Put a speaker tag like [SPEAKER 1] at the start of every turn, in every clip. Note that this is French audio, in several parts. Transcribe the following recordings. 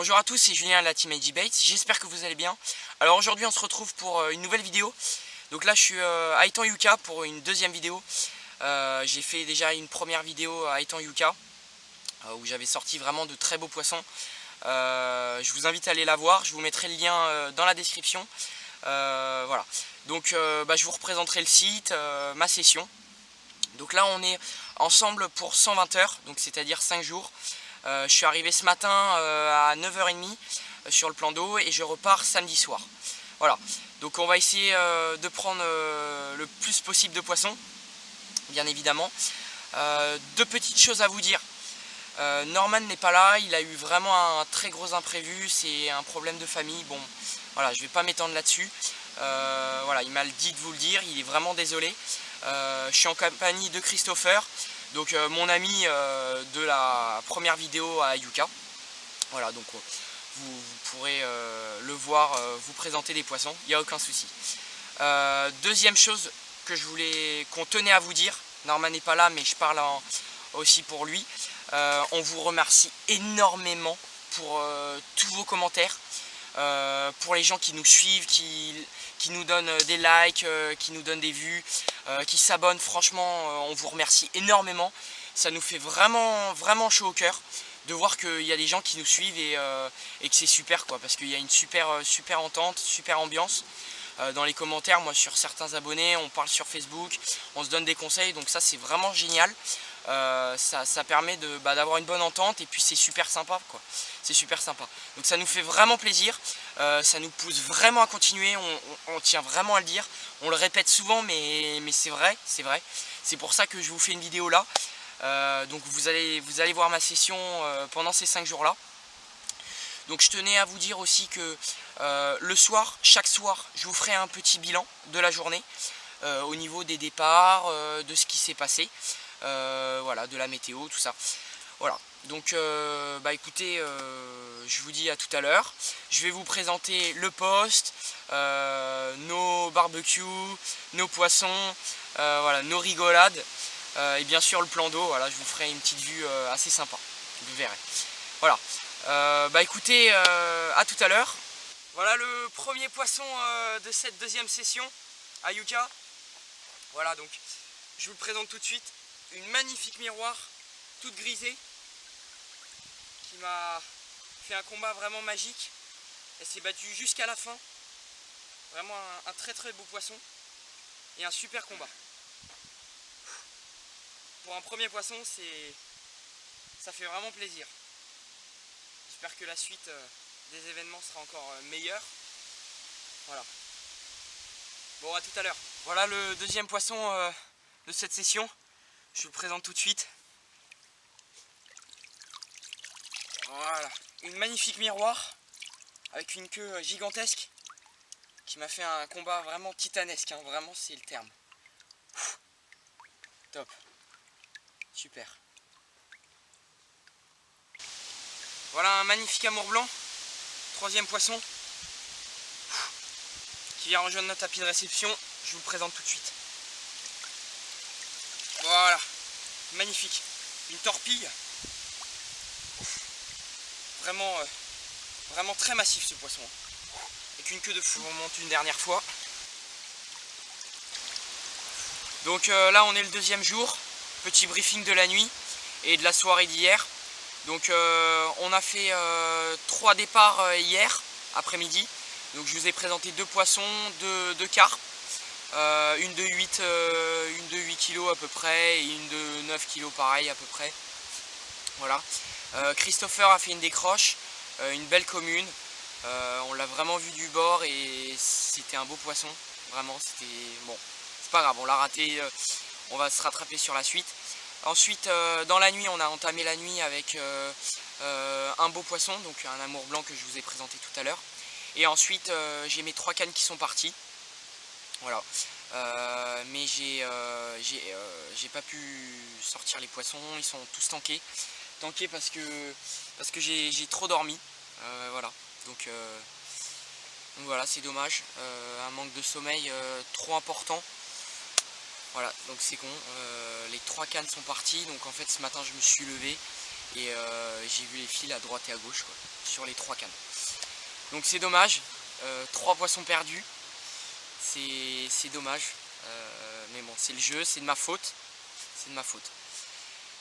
[SPEAKER 1] Bonjour à tous, c'est Julien de la team AG-Baits, j'espère que vous allez bien. Alors aujourd'hui on se retrouve pour une nouvelle vidéo. Donc là je suis à Étang Yucca pour une deuxième vidéo. J'ai fait déjà une première vidéo à Étang Yucca où j'avais sorti vraiment de très beaux poissons. Je vous invite à aller la voir, je vous mettrai le lien dans la description. Voilà. Donc je vous représenterai le site, ma session. Donc là on est ensemble pour 120 heures, donc c'est-à-dire 5 jours. Je suis arrivé ce matin à 9h30 sur le plan d'eau et je repars samedi soir. Voilà, donc on va essayer de prendre le plus possible de poissons, bien évidemment. Deux petites choses à vous dire. Norman n'est pas là, il a eu vraiment un très gros imprévu, c'est un problème de famille. Bon, voilà, je ne vais pas m'étendre là-dessus. Voilà, il m'a dit de vous le dire, il est vraiment désolé. Je suis en compagnie de Christopher. Donc mon ami de la première vidéo à Yucca. Voilà, donc vous pourrez le voir vous présenter des poissons, il n'y a aucun souci. Deuxième chose qu'on tenait à vous dire, Norman n'est pas là mais je parle aussi pour lui. On vous remercie énormément pour tous vos commentaires, pour les gens qui nous suivent, qui nous donnent des likes, qui nous donnent des vues, qui s'abonnent. Franchement, on vous remercie énormément. Ça nous fait vraiment chaud au cœur de voir qu'il y a des gens qui nous suivent et que c'est super quoi, parce qu'il y a une super entente, super ambiance. Dans les commentaires, moi sur certains abonnés, on parle sur Facebook, on se donne des conseils, donc ça c'est vraiment génial. Ça permet d'avoir une bonne entente et puis c'est super sympa quoi. C'est super sympa. Donc ça nous fait vraiment plaisir, ça nous pousse vraiment à continuer, on tient vraiment à le dire. On le répète souvent mais c'est vrai, c'est vrai. C'est pour ça que je vous fais une vidéo là. Donc vous allez voir ma session pendant ces 5 jours là. Donc je tenais à vous dire aussi que le soir, chaque soir, je vous ferai un petit bilan de la journée au niveau des départs, de ce qui s'est passé. Voilà, de la météo, tout ça. Voilà, donc écoutez, je vous dis à tout à l'heure. Je vais vous présenter le poste, nos barbecues, nos poissons, voilà, nos rigolades et bien sûr le plan d'eau. Voilà, je vous ferai une petite vue assez sympa, vous verrez. Voilà, écoutez, à tout à l'heure. Voilà le premier poisson de cette deuxième session à Yucca. Voilà, donc je vous le présente tout de suite. Une magnifique miroir, toute grisée, qui m'a fait un combat vraiment magique. Elle s'est battue jusqu'à la fin. Vraiment un très beau poisson et un super combat. Pour un premier poisson, ça fait vraiment plaisir. J'espère que la suite des événements sera encore meilleure. Voilà. Bon, à tout à l'heure. Voilà le deuxième poisson de cette session. Je vous le présente tout de suite. Voilà, une magnifique miroir avec une queue gigantesque qui m'a fait un combat vraiment titanesque, hein. Vraiment c'est le terme. Top, super. Voilà un magnifique amour blanc, troisième poisson qui vient rejoindre notre tapis de réception. Je vous le présente tout de suite. Voilà, magnifique, une torpille, vraiment très massif ce poisson, avec une queue de fou. On remonte une dernière fois. Donc là on est le deuxième jour, petit briefing de la nuit et de la soirée d'hier. Donc on a fait 3 départs hier après-midi. Donc je vous ai présenté 2 poissons, 2 carpes. Une de 8 kg à peu près et une de 9 kg pareil à peu près. Voilà. Christopher a fait une décroche, une belle commune. On l'a vraiment vu du bord et c'était un beau poisson. Vraiment, c'était bon. C'est pas grave, on l'a raté. On va se rattraper sur la suite. Ensuite, dans la nuit, on a entamé la nuit avec un beau poisson, donc un amour blanc que je vous ai présenté tout à l'heure. Et ensuite, j'ai mes 3 cannes qui sont parties. Voilà, mais j'ai pas pu sortir les poissons, ils sont tous tankés parce que j'ai trop dormi, voilà, donc voilà, c'est dommage, un manque de sommeil trop important. Voilà, donc c'est con, les 3 cannes sont parties, donc en fait ce matin je me suis levé Et j'ai vu les fils à droite et à gauche quoi, sur les 3 cannes. Donc c'est dommage, 3 poissons perdus, c'est dommage. Mais bon, c'est le jeu, c'est de ma faute. C'est de ma faute.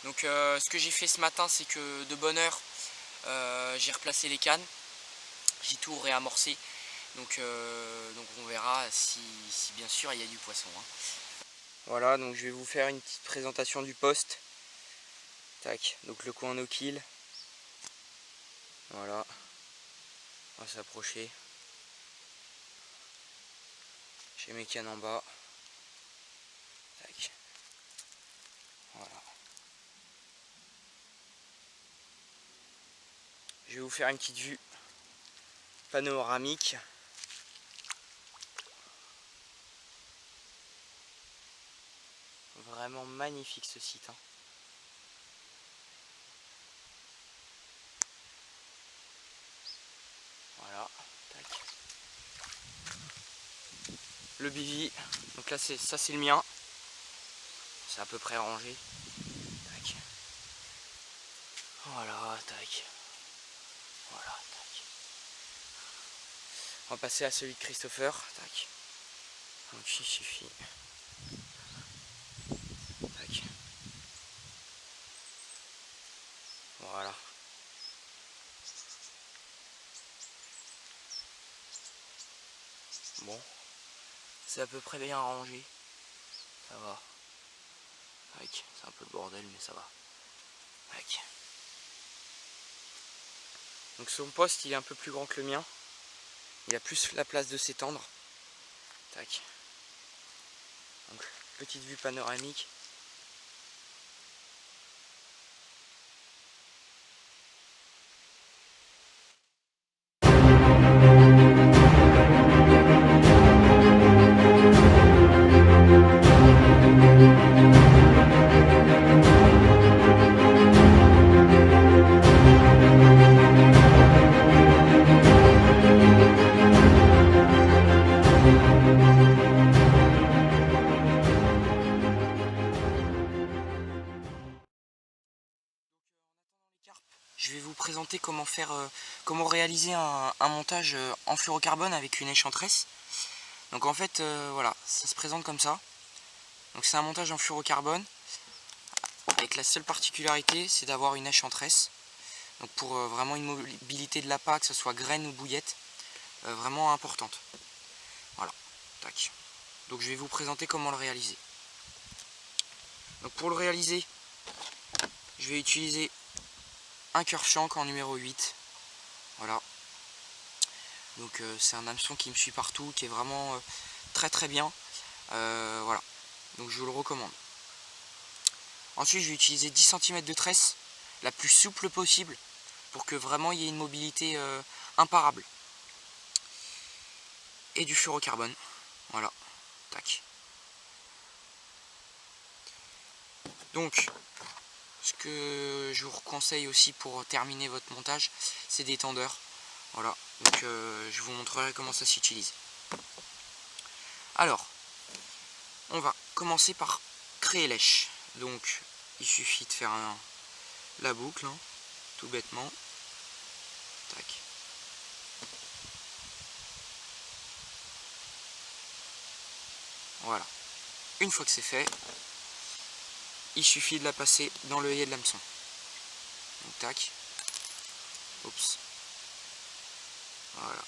[SPEAKER 1] Donc ce que j'ai fait ce matin, c'est que de bonne heure, j'ai replacé les cannes. J'ai tout réamorcé. Donc on verra si bien sûr il y a du poisson. Hein. Voilà, donc je vais vous faire une petite présentation du poste. Tac, donc le coin no kill. Voilà. On va s'approcher. J'ai mes cannes en bas. Tac. Voilà. Je vais vous faire une petite vue panoramique. Vraiment magnifique ce site. Hein. Voilà. Tac. Le bivy. Donc là ça c'est le mien. C'est à peu près rangé. Tac. Voilà, tac. Voilà, tac. On va passer à celui de Christopher. Tac. Donc il suffit. Tac. Voilà. Bon. C'est à peu près bien rangé. Ça va. Tac. C'est un peu le bordel mais ça va. Tac. Donc son poste il est un peu plus grand que le mien. Il a plus la place de s'étendre. Tac. Donc petite vue panoramique. Je vais vous présenter comment réaliser un montage en fluorocarbone avec une échancresse. Donc en fait, voilà, ça se présente comme ça. Donc c'est un montage en fluorocarbone avec la seule particularité, c'est d'avoir une échancresse. Donc pour vraiment une mobilité de l'appât, que ce soit graine ou bouillette, vraiment importante. Voilà, tac. Donc je vais vous présenter comment le réaliser. Donc pour le réaliser, je vais utiliser un curve shank en numéro 8. Voilà. Donc c'est un hameçon qui me suit partout, qui est vraiment très bien. Voilà. Donc je vous le recommande. Ensuite je vais utiliser 10 cm de tresse, la plus souple possible, pour que vraiment il y ait une mobilité imparable. Et du fluorocarbone. Voilà. Tac. Donc ce que je vous conseille aussi pour terminer votre montage, c'est des tendeurs. Voilà, donc je vous montrerai comment ça s'utilise. Alors, on va commencer par créer lèche. Donc, il suffit de faire la boucle, hein, tout bêtement. Tac. Voilà. Une fois que c'est fait, il suffit de la passer dans l'œillet de l'hameçon. Donc, tac. Oups. Voilà.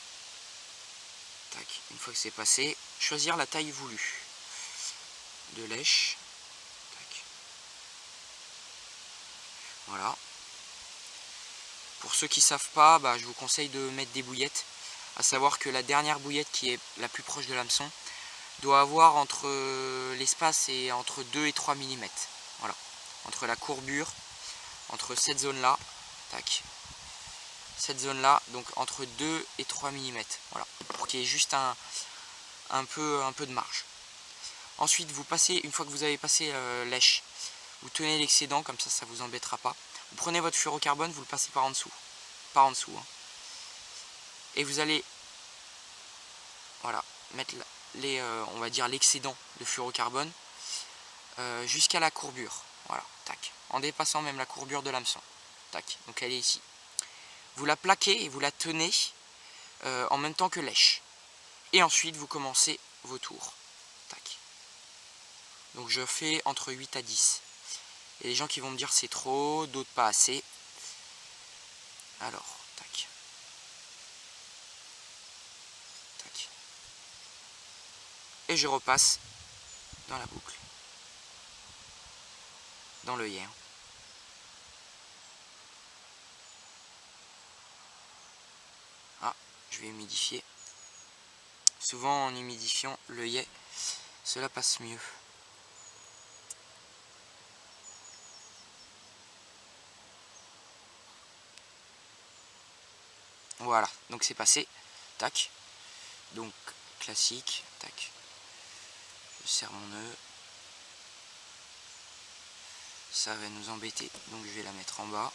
[SPEAKER 1] Tac. Une fois que c'est passé, choisir la taille voulue de lèche. Tac. Voilà. Pour ceux qui ne savent pas, je vous conseille de mettre des bouillettes. À savoir que la dernière bouillette qui est la plus proche de l'hameçon doit avoir entre l'espace et entre 2 et 3 mm. Voilà. Entre la courbure, entre cette zone-là, tac. Cette zone-là, donc entre 2 et 3 mm. Voilà. Pour qu'il y ait juste un peu de marge. Ensuite, vous passez, une fois que vous avez passé lèche, vous tenez l'excédent, comme ça vous embêtera pas. Vous prenez votre fluorocarbone, vous le passez par en dessous. Hein. Et vous allez voilà, mettre on va dire l'excédent de fluorocarbone jusqu'à la courbure. Voilà, tac. En dépassant même la courbure de l'hameçon. tac, donc elle est ici. Vous la plaquez et vous la tenez en même temps que lèche. Et ensuite vous commencez vos tours. Tac. Donc je fais entre 8 à 10. Il y a des gens qui vont me dire c'est trop, d'autres pas assez. Alors, tac. Tac. Et je repasse dans la boucle. Dans l'œillet. Ah, je vais humidifier. Souvent en humidifiant l'œillet, cela passe mieux. Voilà, donc c'est passé. Tac. Donc classique. Tac. Je serre mon nœud. Ça va nous embêter, donc je vais la mettre en bas.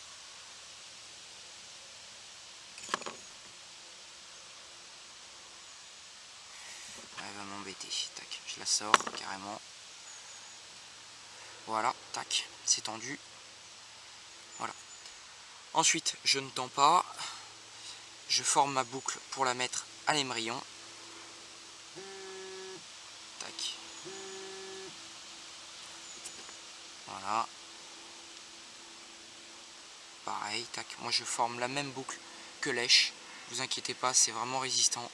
[SPEAKER 1] Elle va m'embêter. Tac, je la sors carrément. Voilà, tac, c'est tendu. Voilà. Ensuite, je ne tends pas. Je forme ma boucle pour la mettre à l'émerillon. Tac. Voilà. Pareil, tac. Moi je forme la même boucle que lèche. Vous inquiétez pas, c'est vraiment résistant.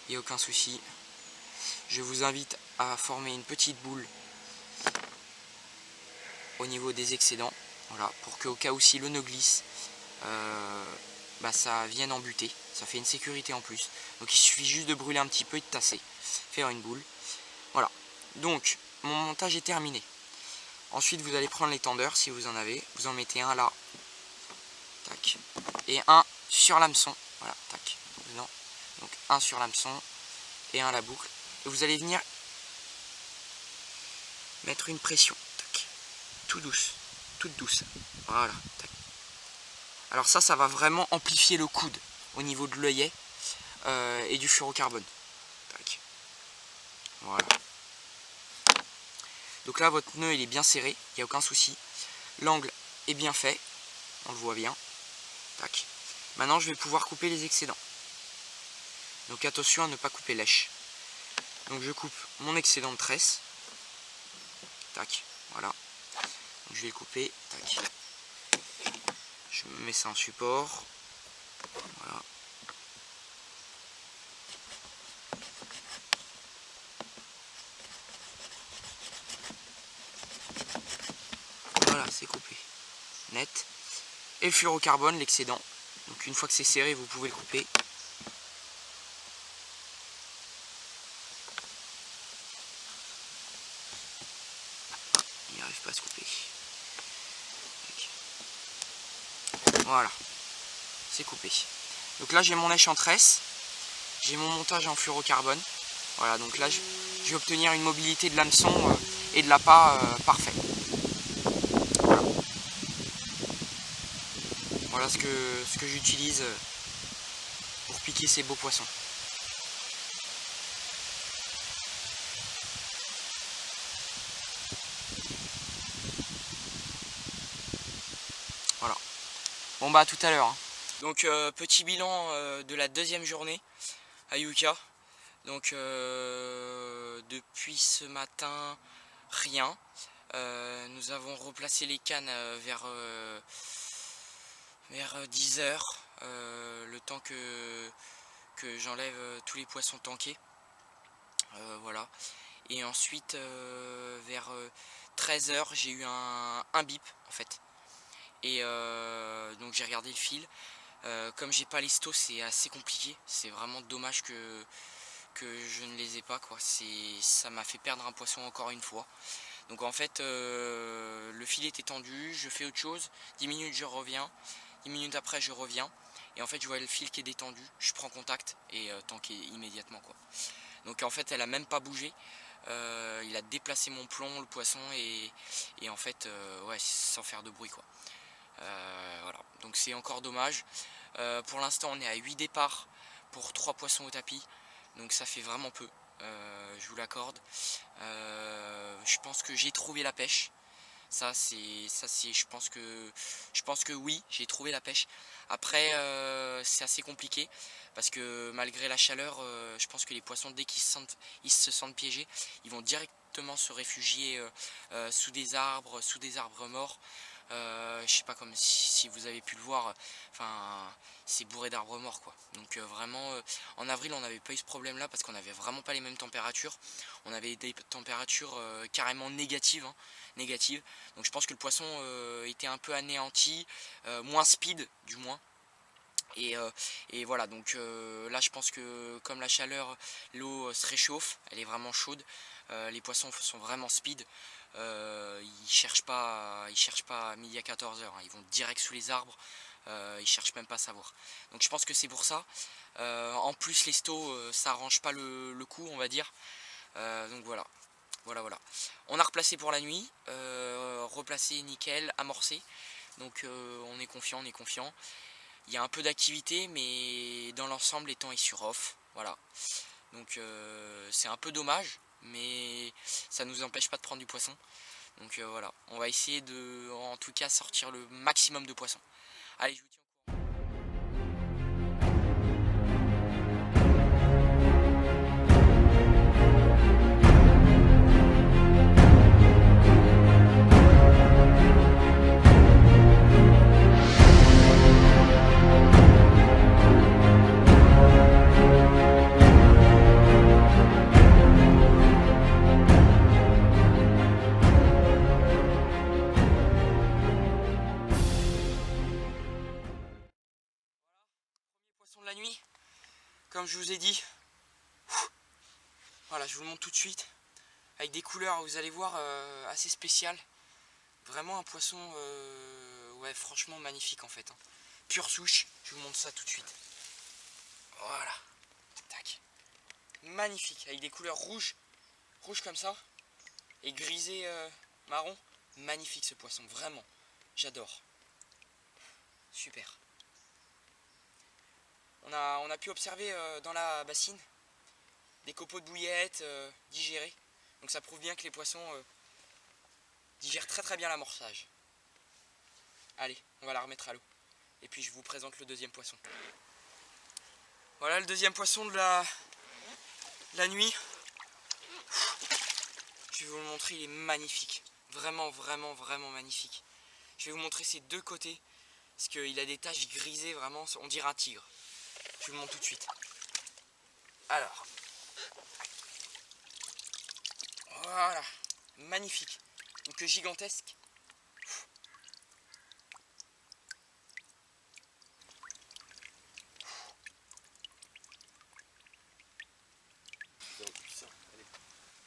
[SPEAKER 1] Il n'y a aucun souci. Je vous invite à former une petite boule au niveau des excédents. Voilà, pour qu'au cas où si le nœud glisse, ça vienne en buter. Ça fait une sécurité en plus. Donc il suffit juste de brûler un petit peu et de tasser. Faire une boule. Voilà. Donc mon montage est terminé. Ensuite vous allez prendre les tendeurs si vous en avez. Vous en mettez un là. Tac. Et un sur l'hameçon. Voilà, tac. Dedans. Donc un sur l'hameçon et un à la boucle. Et vous allez venir mettre une pression. Tac. Tout douce. Toute douce. Voilà. Tac. Alors ça va vraiment amplifier le coude au niveau de l'œillet et du fluorocarbone. Tac. Voilà. Donc là votre nœud il est bien serré, il n'y a aucun souci. L'angle est bien fait, on le voit bien. Tac. Maintenant je vais pouvoir couper les excédents. Donc attention à ne pas couper lèche. Donc je coupe mon excédent de tresse. Tac, voilà. Donc je vais le couper. Tac. Je mets ça en support. Voilà. Voilà, c'est coupé. Net. Et le fluorocarbone, l'excédent. Donc une fois que c'est serré, vous pouvez le couper. Il n'arrive pas à se couper. Voilà, c'est coupé. Donc là j'ai mon lèche en tresse, j'ai mon montage en fluorocarbone. Voilà, donc là je vais obtenir une mobilité de l'hameçon et de l'appât parfait. Voilà, voilà ce que j'utilise pour piquer ces beaux poissons. Voilà. Bon bah à tout à l'heure. Hein. Donc petit bilan de la deuxième journée à Yucca. Donc depuis ce matin, rien. Nous avons replacé les cannes vers 10 h, le temps que j'enlève tous les poissons tankés. Voilà. Et ensuite vers 13 h, j'ai eu un bip en fait. Et donc j'ai regardé le fil. Comme j'ai pas les stos, c'est assez compliqué. C'est vraiment dommage que je ne les ai pas, quoi. Ça m'a fait perdre un poisson encore une fois. Donc en fait le fil était tendu, je fais autre chose, 10 minutes je reviens, 10 minutes après je reviens, et en fait je vois le fil qui est détendu, je prends contact et tanké immédiatement, quoi. Donc en fait elle a même pas bougé, il a déplacé mon plomb, le poisson, et en fait ouais, sans faire de bruit, quoi. Voilà, donc c'est encore dommage. Pour l'instant on est à 8 départs pour 3 poissons au tapis, donc ça fait vraiment peu, je vous l'accorde. Je pense que j'ai trouvé la pêche, Ça c'est je pense que oui, j'ai trouvé la pêche. Après c'est assez compliqué parce que malgré la chaleur, je pense que les poissons dès qu'ils se sentent piégés, ils vont directement se réfugier sous des arbres morts. Je sais pas, comme si vous avez pu le voir, enfin c'est bourré d'arbres morts quoi. Donc vraiment en avril on n'avait pas eu ce problème là parce qu'on n'avait vraiment pas les mêmes températures. On avait des températures carrément négatives, hein, négatives. Donc je pense que le poisson était un peu anéanti, moins speed du moins. Et voilà, donc là je pense que comme la chaleur, l'eau se réchauffe, elle est vraiment chaude, les poissons sont vraiment speed, ils cherchent pas à midi à 14h, hein, ils vont direct sous les arbres, ils cherchent même pas à savoir. Donc je pense que c'est pour ça. En plus les stos ça arrange pas le coup, on va dire. Donc voilà. Voilà. On a replacé pour la nuit, replacé nickel, amorcé. Donc on est confiant. Il y a un peu d'activité, mais dans l'ensemble, les temps est sur off. Voilà. Donc c'est un peu dommage, mais ça ne nous empêche pas de prendre du poisson. Donc voilà. On va essayer de, en tout cas, sortir le maximum de poissons. Allez, je vous tiens au courant. Poisson de la nuit, comme je vous ai dit. Voilà, je vous le montre tout de suite. Avec des couleurs, vous allez voir, assez spéciales. Vraiment un poisson, ouais, franchement magnifique en fait, hein. Pure souche, je vous montre ça tout de suite. Voilà, tac. Magnifique, avec des couleurs rouges comme ça, et grisé marron. Magnifique ce poisson, vraiment, j'adore. Super. On a pu observer dans la bassine des copeaux de bouillettes digérés. Donc ça prouve bien que les poissons digèrent très bien l'amorçage. Allez, on va la remettre à l'eau. Et puis je vous présente le deuxième poisson. Voilà le deuxième poisson de la nuit. Je vais vous le montrer, il est magnifique. Vraiment magnifique. Je vais vous montrer ses deux côtés. Parce qu'il a des taches grisées, vraiment, on dirait un tigre. Je vous le montre tout de suite. Alors. Voilà. Magnifique. Une queue gigantesque.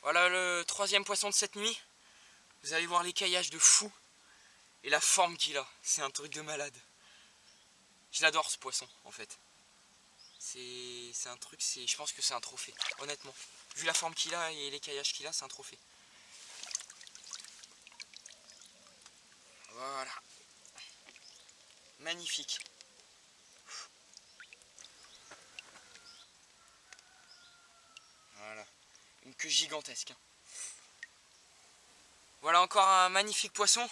[SPEAKER 1] Voilà le troisième poisson de cette nuit. Vous allez voir l'écaillage de fou. Et la forme qu'il a. C'est un truc de malade. Je l'adore ce poisson en fait. C'est un truc, je pense que c'est un trophée. Honnêtement. Vu la forme qu'il a et l'écaillage qu'il a, c'est un trophée. Voilà. Magnifique. Voilà. Une queue gigantesque. Voilà encore un magnifique poisson.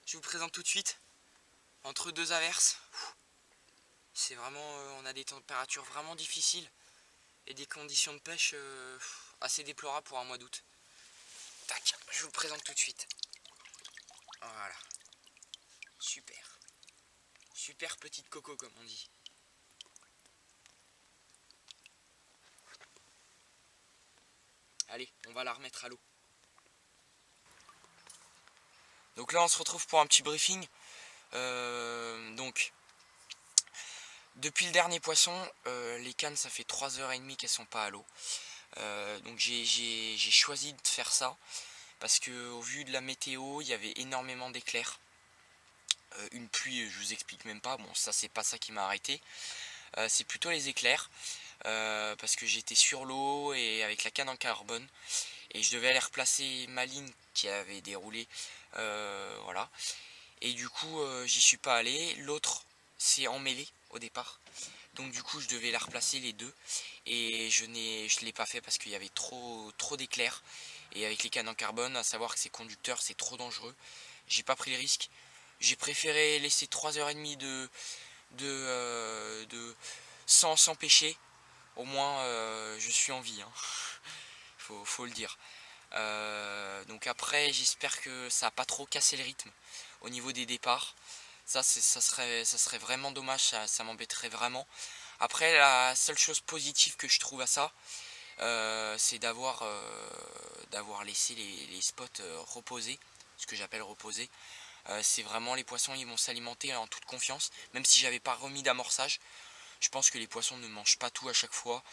[SPEAKER 1] Je vous présente tout de suite. Entre deux averses. C'est vraiment, on a des températures vraiment difficiles. Et des conditions de pêche assez déplorables pour un mois d'août. Tac, je vous le présente tout de suite. Voilà. Super. Super petite coco comme on dit. Allez, on va la remettre à l'eau. Donc là on se retrouve pour un petit briefing. Donc depuis le dernier poisson, les cannes ça fait 3h30 qu'elles sont pas à l'eau. Donc j'ai choisi de faire ça parce que au vu de la météo il y avait énormément d'éclairs. Une pluie, je vous explique même pas, bon ça c'est pas ça qui m'a arrêté. C'est plutôt les éclairs parce que j'étais sur l'eau et avec la canne en carbone et je devais aller replacer ma ligne qui avait déroulé, voilà, et du coup j'y suis pas allé. L'autre s'est emmêlé au départ, donc du coup je devais la replacer les deux et je l'ai pas fait parce qu'il y avait trop d'éclairs et avec les cannes en carbone, à savoir que ces conducteurs c'est trop dangereux. J'ai pas pris le risque. J'ai préféré laisser 3h30 sans pêcher. Au moins je suis en vie, hein. Faut le dire. Donc après j'espère que ça n'a pas trop cassé le rythme au niveau des départs. Ça serait vraiment dommage, ça m'embêterait vraiment. Après la seule chose positive que je trouve à ça, c'est d'avoir laissé les spots reposer, ce que j'appelle reposer. C'est vraiment, les poissons ils vont s'alimenter en toute confiance. Même si j'avais pas remis d'amorçage, je pense que les poissons ne mangent pas tout à chaque fois.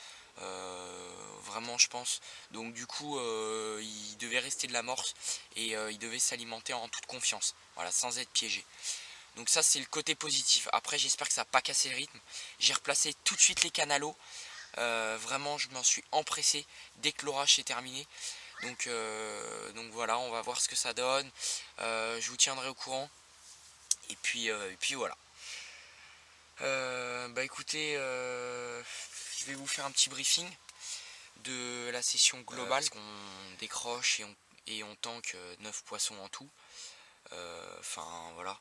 [SPEAKER 1] Vraiment je pense. Donc du coup il devait rester de l'amorce et il devait s'alimenter en toute confiance. Voilà, sans être piégé. Donc ça c'est le côté positif. Après j'espère que ça n'a pas cassé le rythme. J'ai replacé tout de suite les canalos. Vraiment je m'en suis empressé dès que l'orage s'est terminé. Donc voilà, on va voir ce que ça donne. Je vous tiendrai au courant. Et puis voilà. Bah écoutez, je vais vous faire un petit briefing de la session globale. On décroche et on tank 9 poissons en tout. Enfin voilà,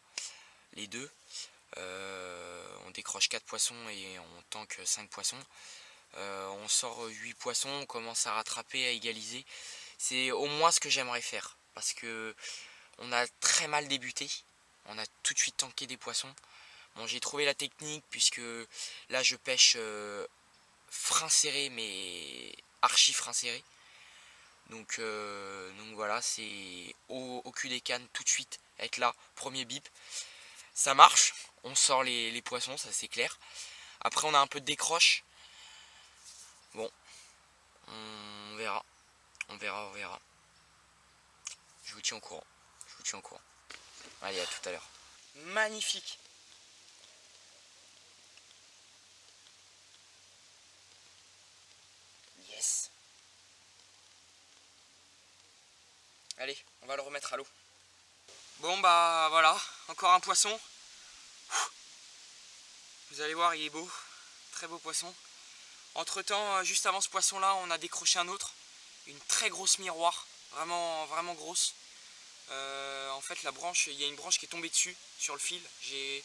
[SPEAKER 1] les deux. On décroche 4 poissons et on tank 5 poissons. On sort 8 poissons, on commence à rattraper, à égaliser. C'est au moins ce que j'aimerais faire. Parce que on a très mal débuté. On a tout de suite tanké des poissons. Bon, j'ai trouvé la technique puisque là je pêche frein serré, mais archi frein serré. Donc voilà, c'est au cul des cannes tout de suite, être là, premier bip. Ça marche, on sort les poissons, ça c'est clair. Après on a un peu de décroche. Bon, on verra. On verra. Je vous tiens au courant. Allez, à tout à l'heure. Magnifique. Yes. Allez, on va le remettre à l'eau. Bon bah voilà, encore un poisson. Vous allez voir, il est beau. Très beau poisson. Entre temps, juste avant ce poisson là, on a décroché un autre. Une très grosse miroir. Vraiment grosse. En fait la branche, il y a une branche qui est tombée dessus sur le fil. Je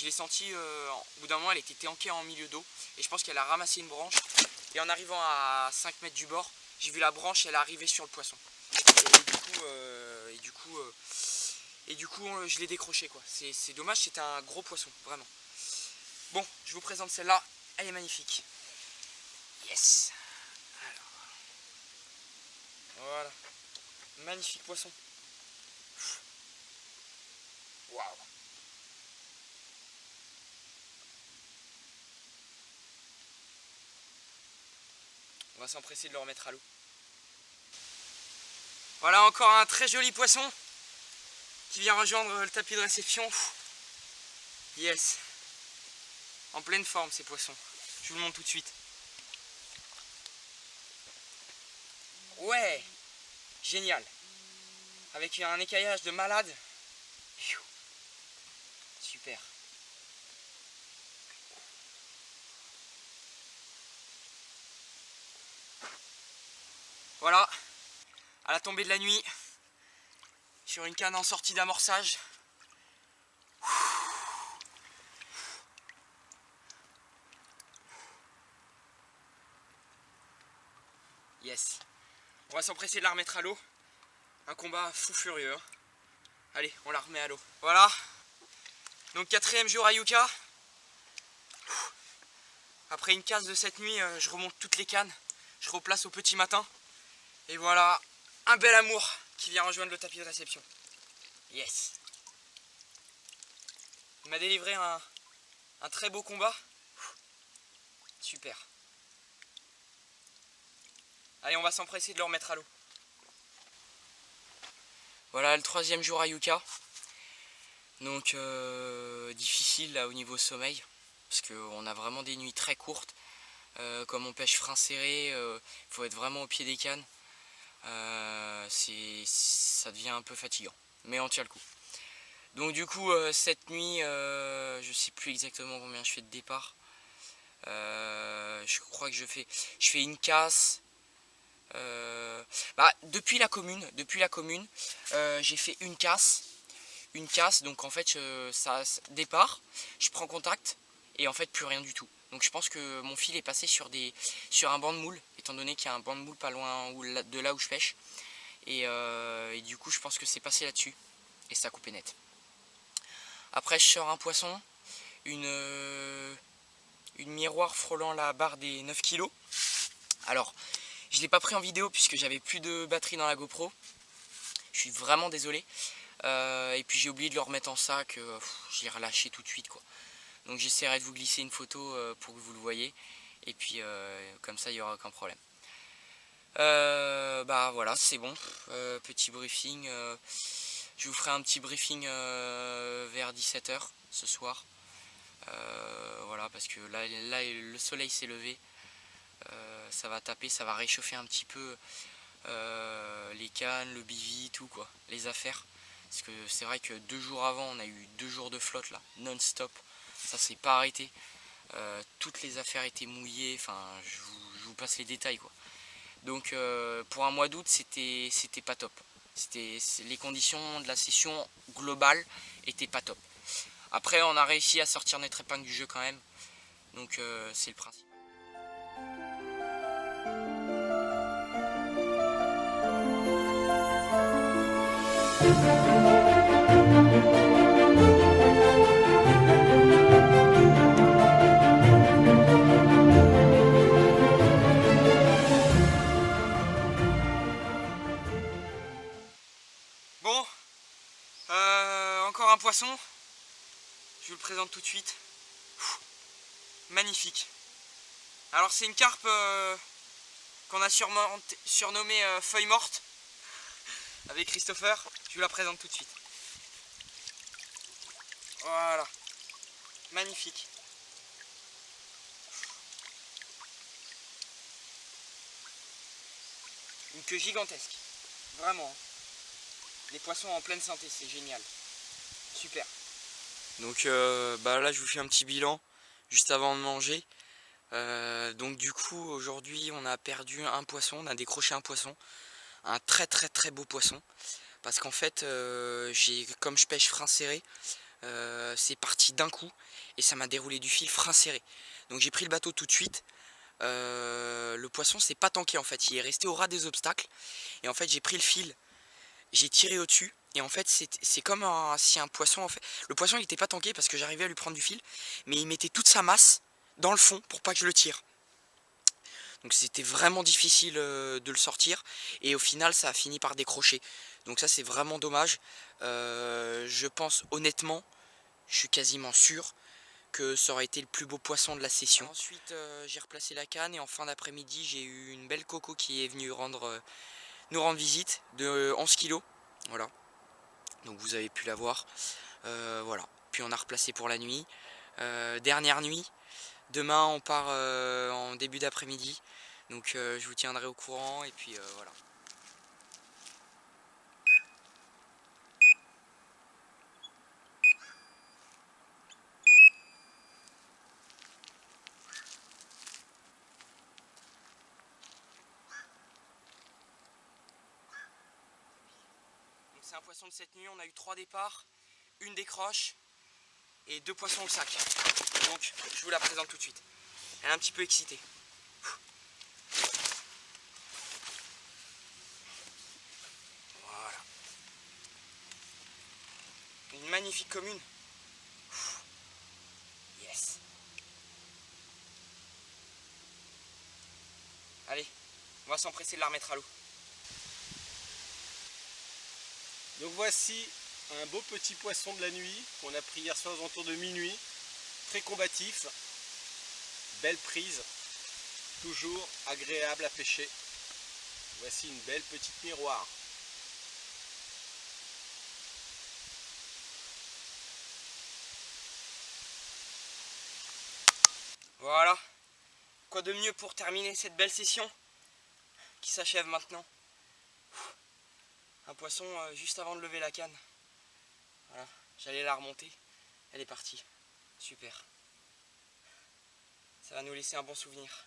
[SPEAKER 1] l'ai senti, au bout d'un moment elle était tankée en milieu d'eau. Et je pense qu'elle a ramassé une branche. Et en arrivant à 5 mètres du bord, j'ai vu la branche, elle arrivait sur le poisson. Et du coup, je l'ai décroché quoi. C'est dommage, c'était un gros poisson, vraiment. Bon, je vous présente celle-là, elle est magnifique. Yes. Alors. Voilà. Magnifique poisson. Waouh. On va s'empresser de le remettre à l'eau. Voilà encore un très joli poisson qui vient rejoindre le tapis de réception. Yes. En pleine forme ces poissons. Je vous le montre tout de suite. Ouais. Génial. Avec un écaillage de malade. Super. Voilà. À la tombée de la nuit. Sur une canne en sortie d'amorçage. Yes. On va s'empresser de la remettre à l'eau. Un combat fou furieux. Hein. Allez, on la remet à l'eau. Voilà. Donc 4e jour à Yucca. Après une casse de cette nuit, je remonte toutes les cannes. Je replace au petit matin. Et voilà, un bel amour qui vient rejoindre le tapis de réception. Yes. Il m'a délivré un très beau combat. Super. Allez, on va s'empresser de le remettre à l'eau. Voilà le 3e jour à Yucca. Donc difficile là au niveau sommeil. Parce qu'on a vraiment des nuits très courtes. Comme on pêche frein serré, il faut être vraiment au pied des cannes. Ça devient un peu fatigant. Mais on tient le coup. Donc du coup cette nuit, je sais plus exactement combien je fais de départ. Je crois que je fais une casse. Depuis la commune, j'ai fait une casse, donc en fait ça départ, je prends contact et en fait plus rien du tout. Donc je pense que mon fil est passé sur un banc de moule, étant donné qu'il y a un banc de moule pas loin de là où je pêche. Et du coup je pense que c'est passé là-dessus et ça a coupé net. Après je sors un poisson, une miroir frôlant la barre des 9 kg. Alors je ne l'ai pas pris en vidéo puisque j'avais plus de batterie dans la GoPro. Je suis vraiment désolé. Et puis j'ai oublié de le remettre en sac, je l'ai relâché tout de suite quoi. Donc j'essaierai de vous glisser une photo pour que vous le voyez. Et puis comme ça il n'y aura aucun problème. Voilà, c'est bon. Petit briefing. Je vous ferai un petit briefing vers 17 h ce soir. Voilà, parce que là le soleil s'est levé. Ça va taper, ça va réchauffer un petit peu les cannes, le bivy, tout quoi, les affaires. Parce que c'est vrai que 2 jours avant, on a eu 2 jours de flotte là, non-stop. Ça s'est pas arrêté. Toutes les affaires étaient mouillées. Enfin, je vous passe les détails quoi. Donc pour un mois d'août, c'était pas top. Les conditions de la session globale étaient pas top. Après, on a réussi à sortir notre épingle du jeu quand même. Donc c'est le principe. Bon, encore un poisson. Je vous le présente tout de suite. Magnifique. Alors c'est une carpe qu'on a surnommée feuille morte avec Christopher. Je vous la présente tout de suite. Voilà. Magnifique. Une queue gigantesque. Vraiment. Les poissons en pleine santé, c'est génial. Super. Donc là je vous fais un petit bilan juste avant de manger. Donc du coup aujourd'hui on a perdu un poisson, on a décroché un poisson. Un très beau poisson. Parce qu'en fait comme je pêche frein serré, c'est parti d'un coup et ça m'a déroulé du fil frein serré. Donc j'ai pris le bateau tout de suite. Le poisson s'est pas tanké en fait, il est resté au ras des obstacles. Et en fait j'ai pris le fil, j'ai tiré au-dessus. Et en fait c'est comme si un poisson en fait. Le poisson il était pas tanké parce que j'arrivais à lui prendre du fil, mais il mettait toute sa masse dans le fond pour pas que je le tire. Donc c'était vraiment difficile de le sortir. Et au final ça a fini par décrocher. Donc ça c'est vraiment dommage. Je pense honnêtement, je suis quasiment sûr que ça aurait été le plus beau poisson de la session. Ensuite j'ai replacé la canne et en fin d'après-midi j'ai eu une belle coco qui est venue nous rendre visite de 11 kg. Voilà. Donc vous avez pu la voir. Voilà. Puis on a replacé pour la nuit. Dernière nuit. Demain on part en début d'après-midi. Donc je vous tiendrai au courant et puis voilà. C'est un poisson de cette nuit, on a eu 3 départs, une décroche et 2 poissons au sac. Donc je vous la présente tout de suite. Elle est un petit peu excitée. Voilà. Une magnifique commune. Yes. Allez, on va s'empresser de la remettre à l'eau.
[SPEAKER 2] Donc voici un beau petit poisson de la nuit qu'on a pris hier soir aux alentours de minuit. Très combatif, belle prise, toujours agréable à pêcher. Voici une belle petite miroir.
[SPEAKER 1] Voilà. Quoi de mieux pour terminer cette belle session qui s'achève maintenant. Un poisson juste avant de lever la canne. Voilà, j'allais la remonter. Elle est partie. Super. Ça va nous laisser un bon souvenir.